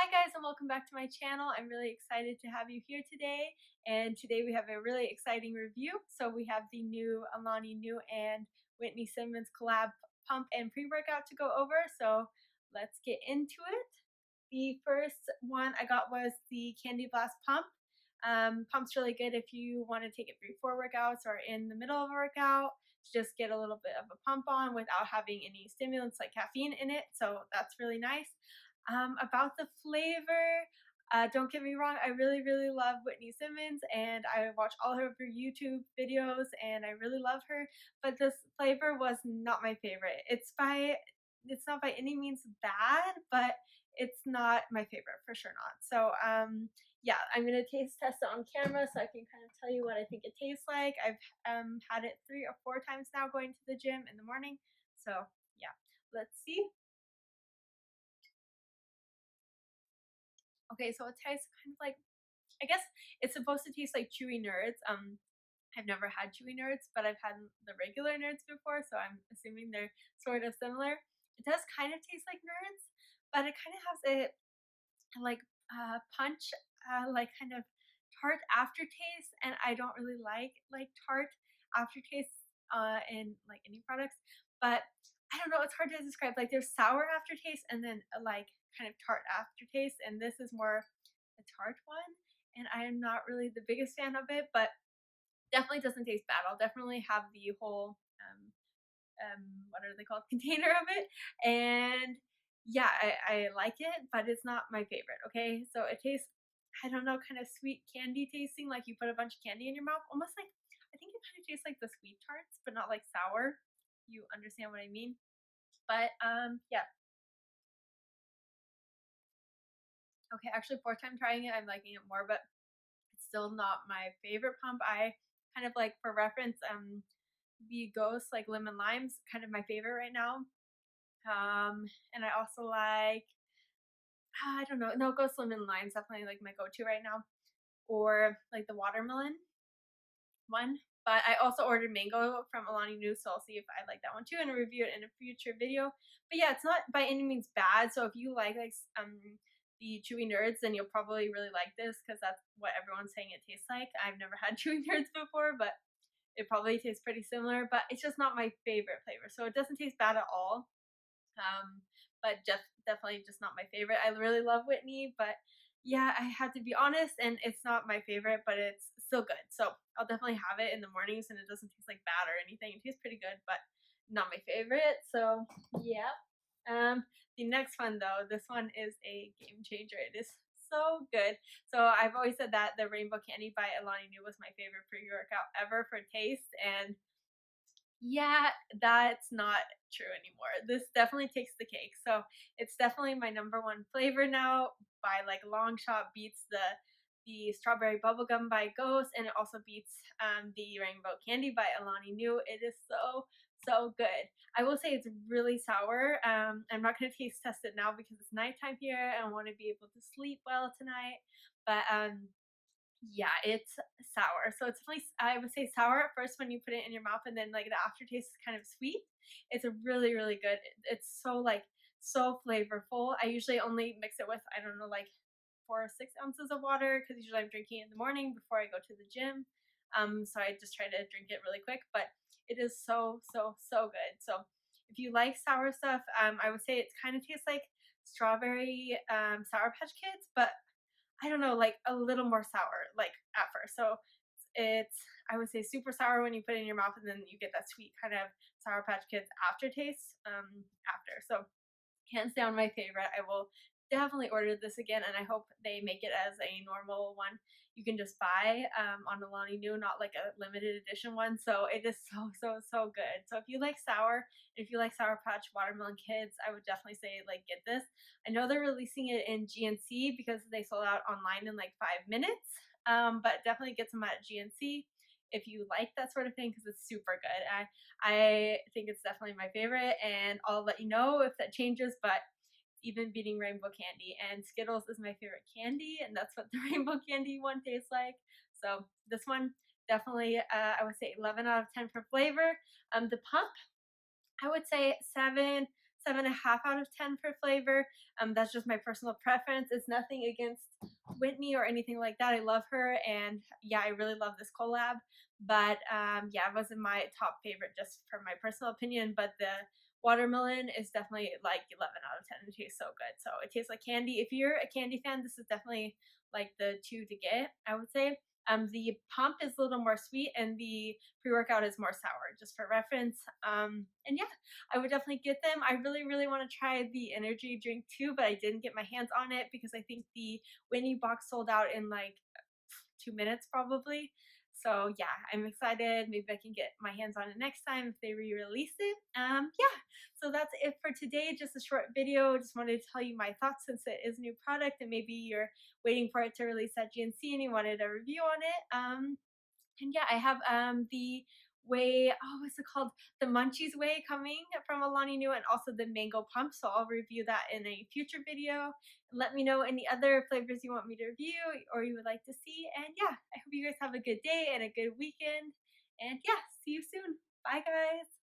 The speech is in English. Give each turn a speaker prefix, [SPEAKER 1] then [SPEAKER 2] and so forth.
[SPEAKER 1] Hi guys, and welcome back to my channel. I'm really excited to have you here today. And today we have a really exciting review. So we have the new Alani Nu and Whitney Simmons collab pump and pre-workout to go over. So let's get into it. The first one I got was the Candy Blast pump. Pump's really good if you want to take it before workouts or in the middle of a workout to just get a little bit of a pump on without having any stimulants like caffeine in it. So that's really nice. About the flavor, don't get me wrong, I really love Whitney Simmons and I watch all of her YouTube videos and I really love her, but this flavor was not my favorite. It's not by any means bad, but it's not my favorite for sure not. So yeah, I'm gonna taste test it on camera so I can kind of tell you what I think it tastes like. I've had it 3 or 4 times now going to the gym in the morning. So yeah, let's see. Okay, so it tastes kind of like, I guess it's supposed to taste like chewy nerds. I've never had chewy nerds, but I've had the regular nerds before, so I'm assuming they're sort of similar. It does kind of taste like nerds, but it kind of has a like punch, like kind of tart aftertaste, and I don't really like tart aftertaste in like any products. But I don't know, it's hard to describe. Like there's sour aftertaste and then like kind of tart aftertaste, and this is more a tart one. And I am not really the biggest fan of it, but definitely doesn't taste bad. I'll definitely have the whole what are they called, container of it, and yeah, I like it, but it's not my favorite. Okay, so it tastes, I don't know, kind of sweet candy tasting, like you put a bunch of candy in your mouth, almost like, I think it kind of tastes like the sweet tarts, but not like sour. You understand what I mean? But yeah. Okay, actually, fourth time trying it, I'm liking it more, but it's still not my favorite pump. I kind of like, for reference, the Ghost like lemon lime's kind of my favorite right now. And I also like, I don't know, no, Ghost lemon lime's definitely like my go-to right now, or like the watermelon one. But I also ordered mango from Alani Nu, so I'll see if I like that one too and review it in a future video. But yeah, it's not by any means bad. So if you like the chewy nerds, then you'll probably really like this because that's what everyone's saying it tastes like. I've never had chewy nerds before, but it probably tastes pretty similar. But it's just not my favorite flavor, so it doesn't taste bad at all. But definitely just not my favorite. I really love Whitney, but yeah, I have to be honest, and it's not my favorite, but it's still good. So I'll definitely have it in the mornings, and it doesn't taste like bad or anything. It tastes pretty good, but not my favorite. So yeah. The next one though, this one is a game changer. It is so good. So I've always said that the rainbow candy by Alani Nu was my favorite pre-workout ever for taste, and yeah, that's not true anymore. This definitely takes the cake. So it's definitely my number one flavor now, by like a long shot. Beats the strawberry bubblegum by Ghost, and it also beats the rainbow candy by Alani Nu. It is so good. I will say it's really sour. I'm not going to taste test it now because it's nighttime here and I want to be able to sleep well tonight. But yeah, it's sour. So it's definitely, I would say, sour at first when you put it in your mouth, and then like the aftertaste is kind of sweet. It's a really good. It's so like so flavorful. I usually only mix it with, I don't know, like 4 or 6 ounces of water because usually I'm drinking it in the morning before I go to the gym. So I just try to drink it really quick, but it is so good. So if you like sour stuff, I would say it kind of tastes like strawberry Sour Patch Kids, but I don't know, like a little more sour, like at first. So it's, I would say, super sour when you put it in your mouth, and then you get that sweet kind of Sour Patch Kids aftertaste after. So hands down my favorite. I will definitely order this again, and I hope they make it as a normal one you can just buy on Alani Nu, not like a limited edition one. So it is so good. So if you like sour, if you like Sour Patch Watermelon Kids, I would definitely say like get this. I know they're releasing it in GNC because they sold out online in like 5 minutes, but definitely get some at GNC if you like that sort of thing because it's super good. I think it's definitely my favorite, and I'll let you know if that changes. But even beating rainbow candy, and Skittles is my favorite candy, and that's what the rainbow candy one tastes like. So this one definitely, I would say 11 out of 10 for flavor. The pump, I would say 7.5 out of 10 for flavor. That's just my personal preference. It's nothing against Whitney or anything like that. I love her, and yeah, I really love this collab. But yeah, it wasn't my top favorite just for my personal opinion. But the watermelon is definitely like 11 out of 10. It tastes so good. So it tastes like candy. If you're a candy fan, this is definitely like the two to get, I would say. The pump is a little more sweet and the pre-workout is more sour, just for reference. And yeah, I would definitely get them. I really, really want to try the energy drink too, but I didn't get my hands on it because I think the Whitney box sold out in like 2 minutes probably. So yeah, I'm excited. Maybe I can get my hands on it next time if they re-release it. Yeah, so that's it for today. Just a short video. Just wanted to tell you my thoughts since it is a new product and maybe you're waiting for it to release at GNC and you wanted a review on it. And yeah, I have the whey, oh, what's it called? The Munchies whey coming from Alani Nu and also the mango pump. So I'll review that in a future video. Let me know any other flavors you want me to review or you would like to see. And yeah, I hope you guys have a good day and a good weekend. And yeah, see you soon. Bye guys.